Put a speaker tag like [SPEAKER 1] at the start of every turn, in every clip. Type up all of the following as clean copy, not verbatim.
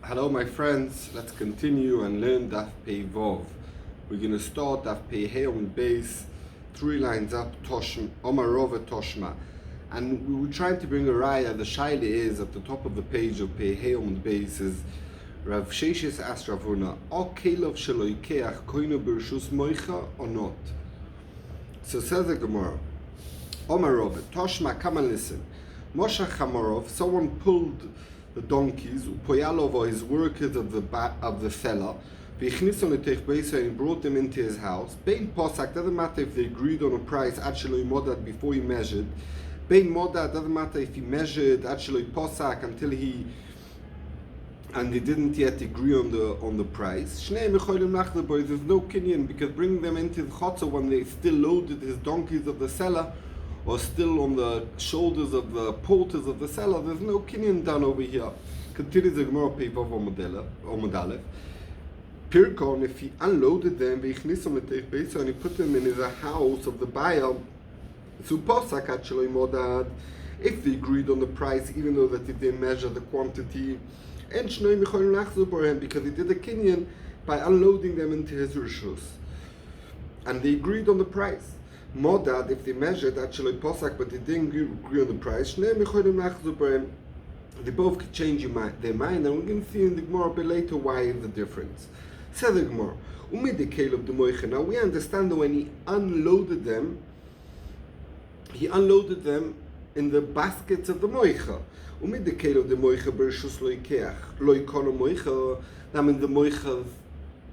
[SPEAKER 1] Hello my friends, let's continue and learn Daf Pei Vov. We're going to start Daf Pei Hayomi base, 3 lines up, Omarova Toshma. And we were trying to bring a raya. The shaila is at the top of the page of Pei Hayomi base is Rav Sheshis asked Ravuna, O Kelov Sheloikeach Koinu Bershus Moicha or not? So says the Gemara, Omarova Toshma, come and listen. Moshe Chamarov, someone pulled the donkeys, Poyalov or his workers of the seller, and he brought them into his house. Bein Posak, doesn't matter if they agreed on a price, actually Modad before he measured. Bein Modad, doesn't matter if he measured, actually Posak until and they didn't yet agree on the price. There's no kinyan because bringing them into the chotzer when they still loaded his donkeys of the seller, or still on the shoulders of the porters of the seller, there's no kinyan done over here. Continues the Gemara paper of Omodalev. Pirkon, if he unloaded them, and he put them in his house of the buyer, Suposak actually modad, if they agreed on the price, even though that he didn't measure the quantity, and because he did a kinyan by unloading them into his rishus. And they agreed on the price. Modad, if they measured actually posak, but they didn't agree on the price, they both could change their mind, and we're going to see in the Gemara a bit later why is the difference. Says the Gemara, now we understand that when he unloaded them in the baskets of the moicha. That means the moicha's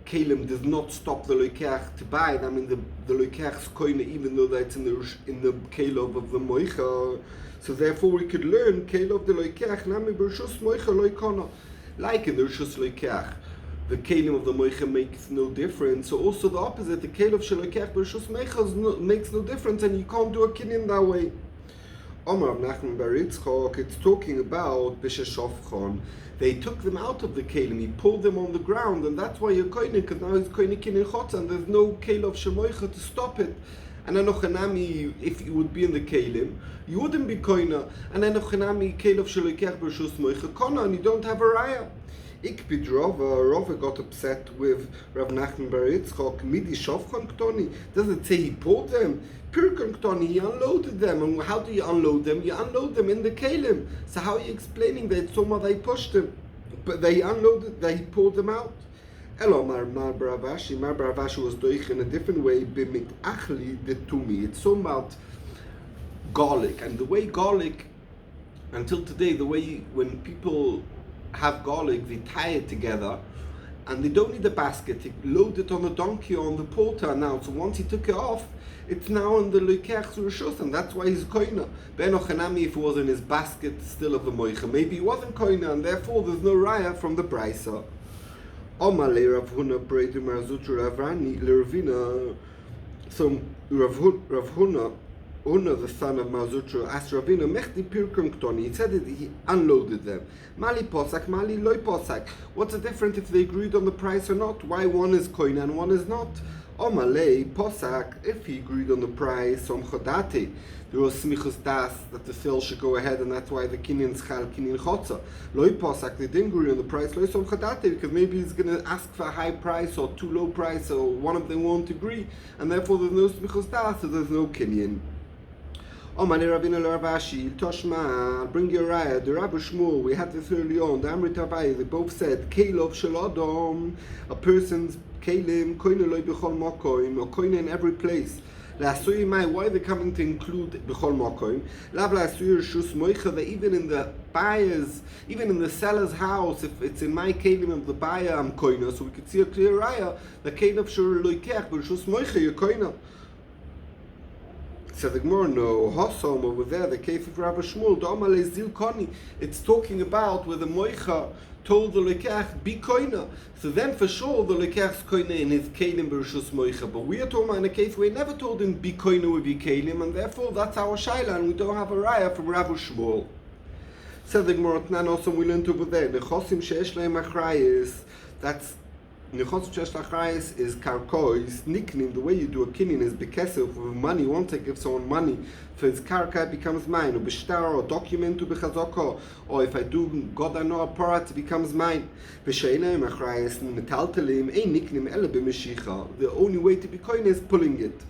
[SPEAKER 1] Kalim does not stop the loikeach to buy. I mean the loikeach's koine, even though that's in the kalov of the moicha. So therefore we could learn kalov the loikeach nami bershus moicha loikona. Like in the rishus loikeach, the kalim of the moicha makes no difference. So also the opposite, the kalov shaloikeach bershus moicha makes no difference, and you can't do a kinyan that way. Omar Nachman Bar Yitzchok, it's talking about Bishashofchon. They took them out of the kelim, he pulled them on the ground, and that's why you're koine, because now he's koine kinin chotz, and there's no keil of shemoicha to stop it. And enochanami, if you would be in the kelim, you wouldn't be koine. And enochanami, keil of sheloikech b'rshus moicha kona, and you don't have a raya. Ikpid Rava got upset with Rav Nachman Bar Yitzchok, midi shofchon ktoni. Does it say he pulled them? Pirkon ktoni, he unloaded them. And how do you unload them? You unload them in the kelim. So how are you explaining that somehow they pushed them? But they unloaded, they pulled them out. Elo Mar Baravashi was doich in a different way, bimit achli de tumi. It's so about garlic. And the way garlic, until today, the way when people have garlic, they tie it together, and they don't need a basket. They load it on the donkey or on the porter now. So once he took it off, it's now in the loikeach's rishus, and that's why he's koina. Ben ochanami, if it was in his basket still of the moicha, maybe he wasn't koina, and therefore there's no raya from the brisa. Omale Rav Huna Breidu Marzutra Ravrani Lervina. So Rav Huna, the son of Marzutra, asked Ravina, Mechdi Pirkum Ktoni. He said that he unloaded them. Mali Posak, Mali Loi Posak. What's the difference if they agreed on the price or not? Why one is koina and one is not? Omalei Posak, if he agreed on the price, Som Chodati. There was smichus das that the sale should go ahead, and that's why the kinyan schal kinyan chotza. Loi Posak, they didn't agree on the price. Loi Som Chodati, because maybe he's going to ask for a high price or too low price, or one of them won't agree, and therefore there's no smichus das, so there's no kinyan. Omani Ravina Laravashi, Toshma, bring your raya, the Rabbi Shmuel, we had this early on, the Amrit Havai, they both said, Kelov Shalodom, a person's Kelim, Koine Loi B'chol Mokoim, or Koine in every place. La'asui Mai, why are they coming to include B'chol Mokoim? Lav La'asui Rishus Moicha, that even in the buyer's, even in the seller's house, if it's in my Kelim of the buyer, I'm Koine, so we could see a clear raya, the Kelov Shur Loikeach, B'Rishus Moicha, you're Koine. So the Gemara, no, Hosom over there, the case of Rabbi Shmuel, Domale Zil Koni, it's talking about where the Moicha told the Lekach, be koina. So then for sure the Lekach's koina in his Kalim Bershus Moicha. But we are talking about in a case where he never told him be koina with be Kalim, and therefore that's our Shaila, and we don't have a raya from Rabbi Shmuel. So the Gemara, Tnan also we learned over there, the Chosim Sheesh Leim Achrayis, that's Nechos Shesh Lachrayis is karkois, niknim, the way you do a kinyan is bekesef, with money. Once I give someone money, for his karka, it becomes mine, or b'shtar, or document, or b'chazoko, or if I do God I know a parat, it becomes mine. V'she'enem achrayis, metaltelim, ein niknim, ele b'meshicha. The only way to be coin is pulling it.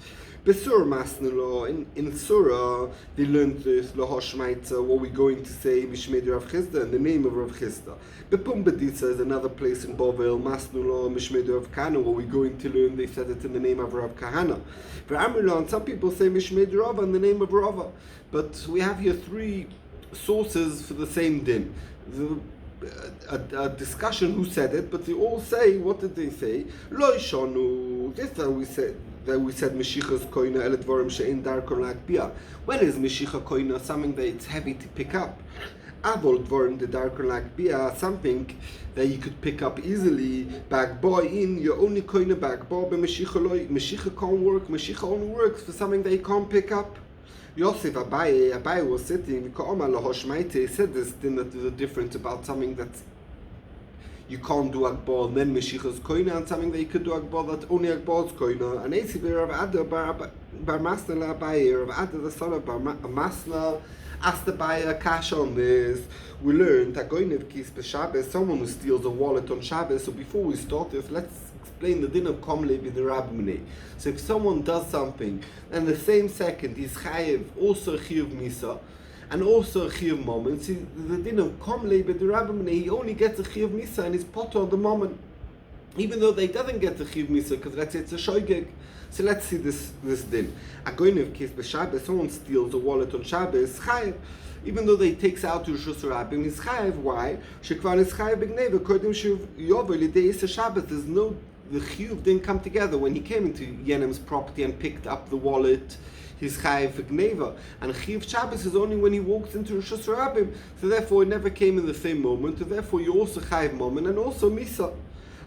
[SPEAKER 1] Besur masnelo, in Surah, they learned this, Lahoshmaitza, what we're going to say, Mishmei Rav Chisda, in the name of Rav Chisda. Bepumbeditza is another place in Bovel, Masnulo, Mishmei Rav Kahana, what we're going to learn, they said it in the name of Rav Kahana. For Amrilon, some people say Mishmei Rava in the name of Rava. But we have here three sources for the same din. A discussion who said it, but they all say, what did they say? Lo Ishonu, this is how we said. That we said Meshicha's koina el dvarim she'en darkon lakbia. When is Meshicha koina something that it's heavy to pick up? Avol dvarim the darkon lakbia, something that you could pick up easily. Back boy in your only koina back boy, but Meshicha can't work. Meshicha only works for something that you can't pick up. Yosef Abaye was sitting. He said this thing that there's a difference about something that's you can't do Akbar, and then Meshicha's koina, and something that you could do Akbar that only Akbar's koina. And Eisiv Rav Ada bar Masna la Abaye, Rav Ada the son of Bar Masna asked Abaye a cash on this. We learned that going to Kis B'Shabbos, someone who steals a wallet on Shabbos. So before we start this, let's explain the din of Komle b'derabminei. So if someone does something, and the same second he's chayiv, also chiyuv misa, and also a chiyuv moment. See, the din of komle b'derabminei, he only gets a chiyuv misa and he's potter on the moment, even though they doesn't get the chiyuv misa because let's say it's a shoygeg. So let's see this din. A goynev case b'Shabbos, someone steals a wallet on Shabbos, chayiv. Even though they takes out to Rishus Rabbim, he's chayiv. Why? Shekvan is chayiv b'gneva. According to Yovel, l'dei is a Shabbos. There's no, the chiyuv didn't come together when he came into Yenem's property and picked up the wallet. He's chayiv v'gneva, and chiyuv Shabbos is only when he walks into Rishus Rabbim. So therefore, it never came in the same moment. So therefore, you also chayiv moment and also misa.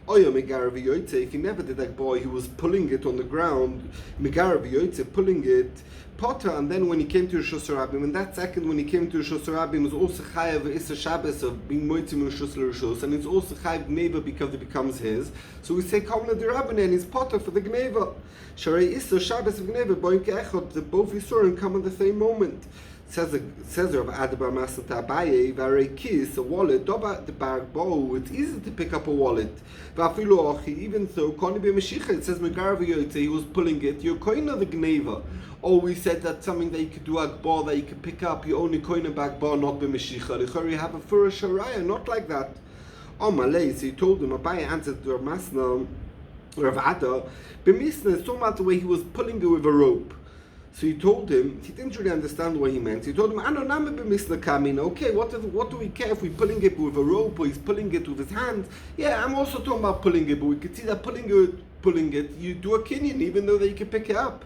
[SPEAKER 1] Oya megara v'yoytze. If he never did like boy, he was pulling it on the ground. Megara v'yoytze, pulling it. Potter, and then when he came to Rishus Rabbim, and that second when he came to Rishus Rabbim, was also chayav Issa Shabbos of being moitzim Rishus l'Rishus, and it's also chayav gneva because it becomes his. So we say Kamla d'Rabbanan, and he's Potter for the gneva. Sharei Issa Shabbos of gneva boin ke'echot. The both Yisurim come at the same moment. Says Rav Adabar Masnata Abaye, Varei Kis, a wallet, Doba the bag bow, it's easy to pick up a wallet. Vafilu Ochi, even so, Koni be Meshicha, it says Megarav Yoytze, he was pulling it, you're koina the gneva. Oh, we said that's something that you could do Akbar, that you could pick up, you only koina back bar, not be Meshicha. L'chor you have a Fura Shariah, not like that. Oh, Malay, so he told him, Abaye answered to Rav Masna, Rav Ada, Bemisna, so much the way he was pulling it with a rope. So he told him, he didn't really understand what he meant. He told him, okay, what do we care if we're pulling it with a rope or he's pulling it with his hands? Yeah, I'm also talking about pulling it, but we could see that pulling it, you do a kinyan, even though that you can pick it up.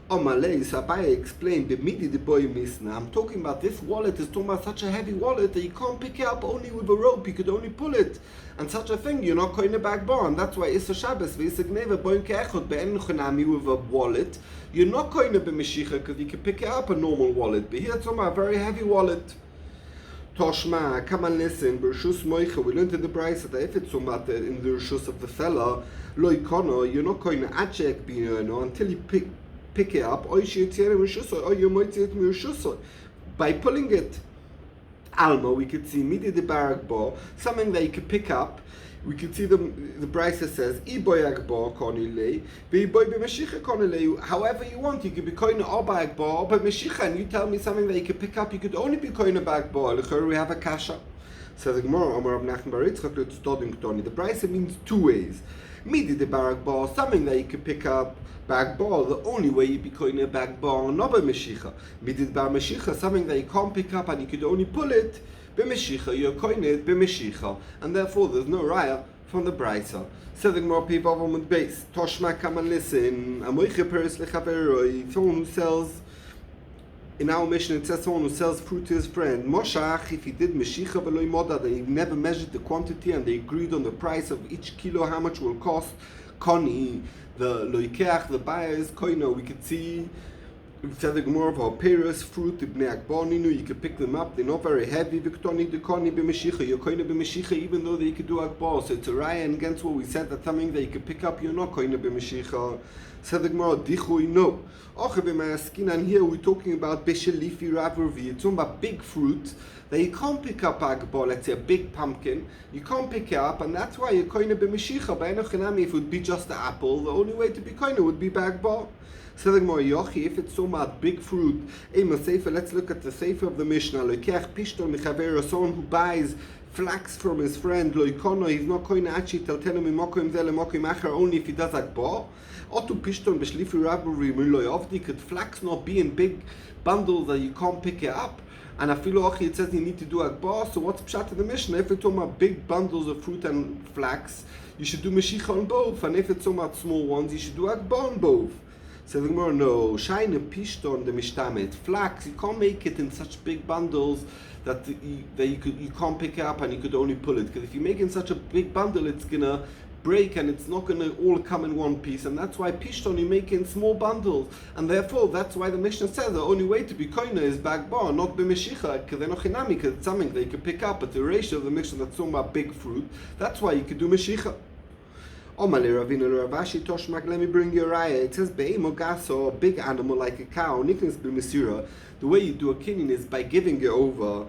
[SPEAKER 1] Malay, so Abaye explained, I'm talking about this wallet is talking about such a heavy wallet that you can't pick it up only with a rope, you could only pull it. And such a thing, you're not going to back bar, and that's why Issa Shabbos, V'Issa Gneva, Boin Ke'echot, Be'en Chunami with a wallet, you're not going to be Meshicha because you can pick it up a normal wallet. But here it's a very heavy wallet. Toshma, come and listen, B'Rishus Moicha, we learned in the Brisa that if it's in the Rishus of the fella, Lo Ikono, you're not going to Achek B'Yono until you pick it up, by pulling it. Alma, we could see midi de barakbo, something that you could pick up. We could see the Brisa says, Iboyakbo konile, Iboy b'Meshicha konile. However you want, you could be koina or barakbo or b'Meshicha, and you tell me something that you could pick up, you could only be koina barakbo. L'chor we have a kasha. Says the Gemara, Amar Rav Nachman bar Yitzchak l'tzdodin ktoni. The Brisa means two ways. Midi de barakbo, something that you could pick up. Back ball, the only way you be koina back ball, not by Meshicha. Midid bar Meshicha, something that you can't pick up and you could only pull it. Be Meshicha, you're koina it be Meshicha, and therefore there's no raya from the Brisa. Said the Gemara people on the base. Toshma, come and listen. Amoiche peres lechaveroi. Someone who sells. In our mission, it says someone who sells fruit to his friend. Moshach, if he did Meshicha veloy moda, they never measured the quantity and they agreed on the price of each kilo, how much will cost. Koni. The loikeach, the buyer is koina. We could see said the Gemara of Paris, fruit, you can pick them up, they're not very heavy. You're koine b'meshicha, even though they could do akbar. So it's a raya, and against what we said, that something that you can pick up, you're not koine b'meshicha. Said the Gemara, dichui, no. And here we're talking about beshelifi ravervi. It's talking about big fruit that you can't pick up akbar. Let's say a big pumpkin, you can't pick it up, and that's why you're koine b'meshicha. If it would be just the apple, the only way to be koine would be akbar. So the Gemara, Yochi, if it's so much big fruit, let's look at the sefer of the Mishnah. Someone who buys flax from his friend, he's not going to actually tell only if he does akbar. Could flax not be in big bundles that you can't pick it up? And it says you need to do akbar. So what's pshat in the Mishnah? If it's talking about big bundles of fruit and flax, you should do meshicha on both. And if it's talking about small ones, you should do akbar on both. So the Gemara, no, shine pishton the mishtamet, flax, you can't make it in such big bundles that you can't pick it up and you could only pull it. Because if you make it in such a big bundle, it's gonna break and it's not gonna all come in one piece. And that's why pishton you make it in small bundles. And therefore, that's why the Mishnah says the only way to be koina is bagbar, not b'meshicha, because they're not chinami, because it's something that you can pick up. But the ratio of the Mishnah that's talking about big fruit, that's why you could do meshicha. Let me bring you Aryeh. It says a big animal like a cow. The way you do a kinyan is by giving it over.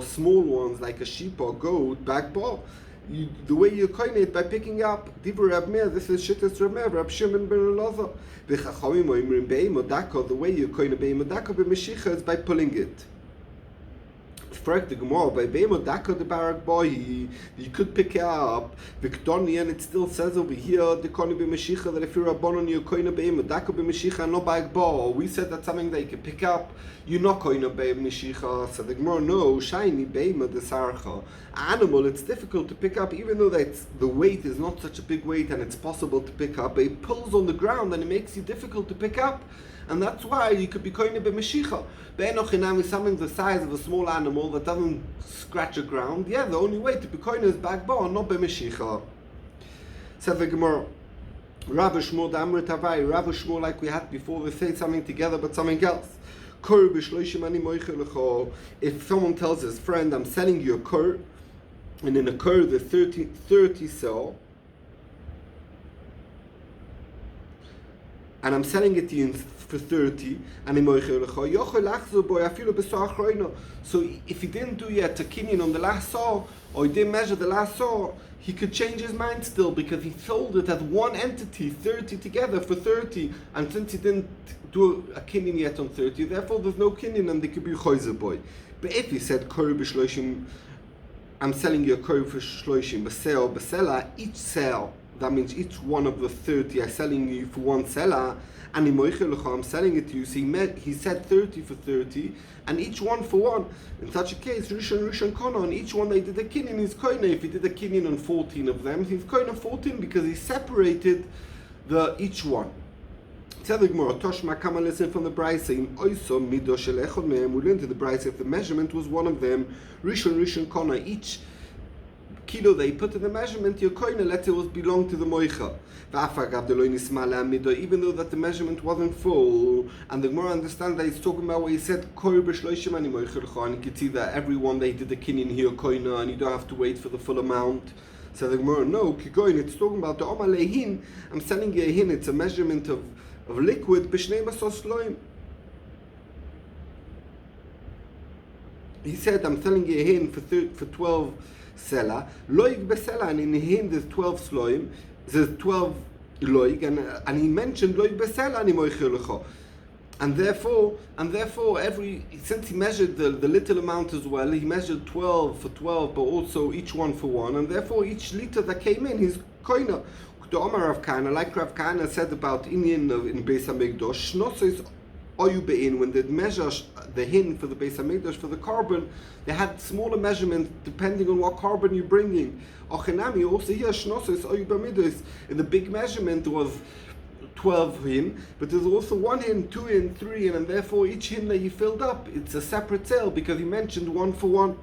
[SPEAKER 1] Small ones like a sheep or goat, bagbar. The way you coin it by picking up. This is Shittas Rab Shimon ben Elazar. The way you coin a beimodaka is by pulling it. The Gemara by Beimodaka the Barak boy, you could pick it up. Victoni, and it still says over here the Koni b'Meshicha that if you're a bonon you're koina Beimodaka b'Meshicha and not by Akbar. We said that's something that you can pick up. You're not koina b'Meshicha. So the Gemara, no, shiny Beimod the Sarcha. Animal, it's difficult to pick up, even though the weight is not such a big weight and it's possible to pick up. It pulls on the ground and it makes it difficult to pick up. And that's why you could be koine b'meshicha. Be'enochinam is something the size of a small animal that doesn't scratch the ground. Yeah, the only way to be koine is bagbar, not b'meshicha. Says the Gemara, Rav Shmuel Damrit Havai, Rav Shmuel like we had before, they say something together but something else. If someone tells his friend, I'm selling you a kur, and in a kur there's 30 sell, and I'm selling it to you for 30, so if he didn't do yet a kinyan on the last saw, or he didn't measure the last saw, he could change his mind still, because he sold it as one entity, 30 together for 30, and since he didn't do a kinyan yet on 30, therefore there's no kinyan and they could be choizer boy. But if he said kor b'shloishim, I'm selling you a kor for shloishim, b'sela, each sale, that means each one of the 30 I'm selling you for one seller, and I'm selling it to you. So he said 30 for 30, and each one for one. In such a case, Rishon Kono, on each one they did a kinyan, he's koina. If he did a kinyan on 14 of them, he's koina 14 because he separated each one. Tell the Gemara, Toshma, come and listen from the Brisa. We learned to the Brisa if the measurement was one of them, Rishon Kono, each kilo they put in the measurement, your koine, let's say, was belong to the moicha. Even though that the measurement wasn't full, and the Gemara understands that he's talking about where he said kor b'shloishim ani moicha, and you can see that everyone they did the kinyan here koine, and you don't have to wait for the full amount. So the Gemara, no, kigoin, it's talking about the omalehin. I'm selling you a hin, it's a measurement of liquid b'shnei masos shloim. He said, I'm selling you a hin for 12 sela, loig besela, and in him there's 12 sloim, there's 12 loig, and he mentioned loig besela ani moichelecho, and therefore since he measured the little amount as well, he measured 12 for 12, but also each one for one, and therefore each liter that came in, he's koina. The Omar Rav Kahana, like Rav Kahana said about Inyan in Beis Hamikdash, shnosos oyu bein, when they measure the hin for the Beis Hamikdash for the carbon, they had smaller measurements depending on what carbon you're bringing. Ochenami also here shnosos oyu b'midos. In the big measurement was 12 hin, but there's also 1 hin, 2 hin, 3 hin, and therefore each hin that you filled up, it's a separate sale because he mentioned 1 for 1.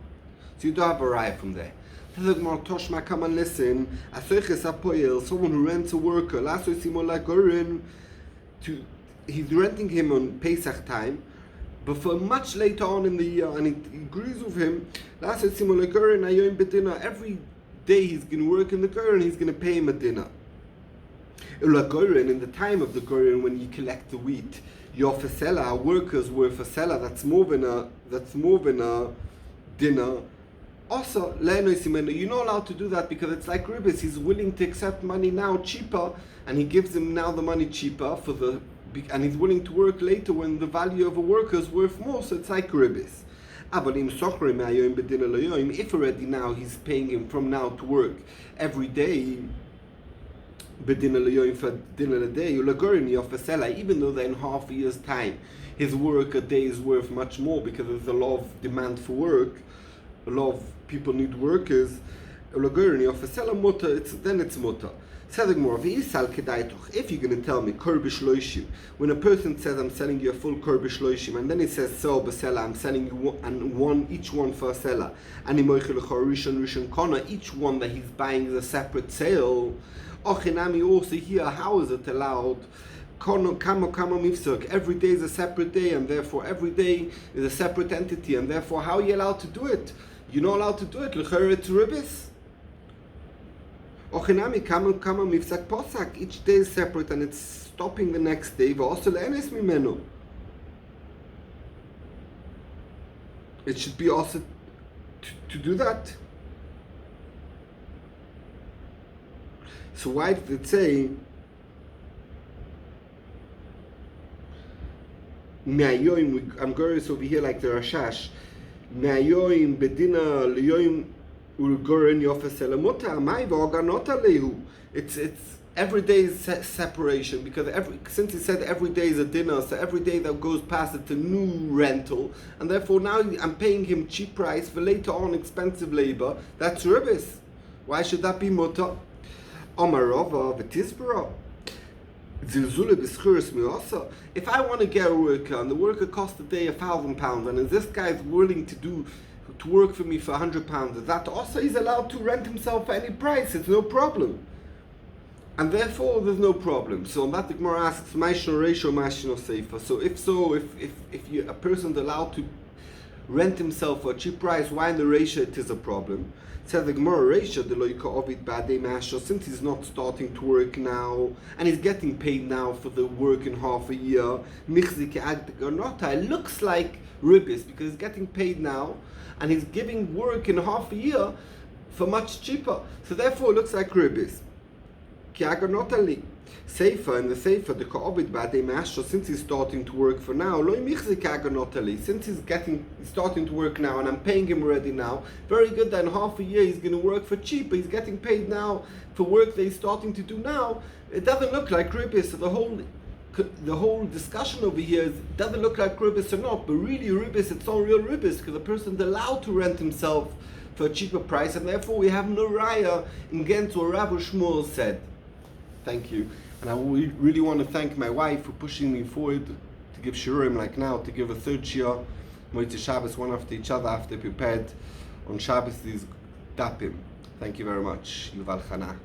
[SPEAKER 1] So you don't have a raya from there. Toshma, come and listen. Someone who rents a worker, he's renting him on Pesach time, but for much later on in the year, and he agrees with him. Every day he's going to work in the Goren, he's going to pay him a dinner. In the time of the Goren, when you collect the wheat, you offer seller, workers worth a seller that's more than a dinner. Also, you're not allowed to do that because it's like ribbis. He's willing to accept money now cheaper, and he gives him now the money cheaper and he's willing to work later when the value of a worker is worth more. So it's like ribbis. If already now he's paying him from now to work every day, for dinner a day, even though they're in half a year's time, his work a day is worth much more because there's a lot of demand for work. A lot of people need workers. Then it's mutter. If you're going to tell me when a person says I'm selling you a full korbish and then he says I'm selling you each one for a seller, and each one that he's buying is a separate sale. Also here, how is it allowed? Every day is a separate day, and therefore every day is a separate entity, and therefore how are you allowed to do it? You're not allowed to do it. It's ribbis. Each day is separate and it's stopping the next day. It should be also to do that. So why did it say I'm going over here like the Rashash. It's every day is separation, because since he said every day is a dinner, so every day that goes past it's a new rental, and therefore now I'm paying him cheap price for later on expensive labor. That's ribbis. Why should that be mutter? Omarova v'tisbara. If I want to get a worker and the worker costs a day £1,000, and this guy is willing to work for me for £100, is that also he's allowed to rent himself for any price? It's no problem, and therefore there's no problem. So that the Gemara asks, "Ma'ishno reisho, ma'ishno seifa." So if a person's allowed to rent himself for a cheap price, why in the reisha it is a problem? Says the Gemara, since he's not starting to work now and he's getting paid now for the work in half a year, it looks like ribbis because he's getting paid now and he's giving work in half a year for much cheaper. So therefore it looks like ribbis. Seifa, in the Seifa, the Ka'obid Ba'adei Ma'ashra, since he's starting to work for now, since he's starting to work now and I'm paying him already now, very good, then half a year he's going to work for cheap, but he's getting paid now for work that he's starting to do now. It doesn't look like ribbis. So the whole discussion over here is, it doesn't look like ribbis or not, but really ribbis, it's not real ribbis, because the person's allowed to rent himself for a cheaper price, and therefore we have no raya against what Rav Shmuel said. Thank you. And I really want to thank my wife for pushing me forward to give shiurim like now, to give a third shiur, Motzei Shabbos, one after each other, after prepared on Shabbos these dapim. Thank you very much. Yuval Chana.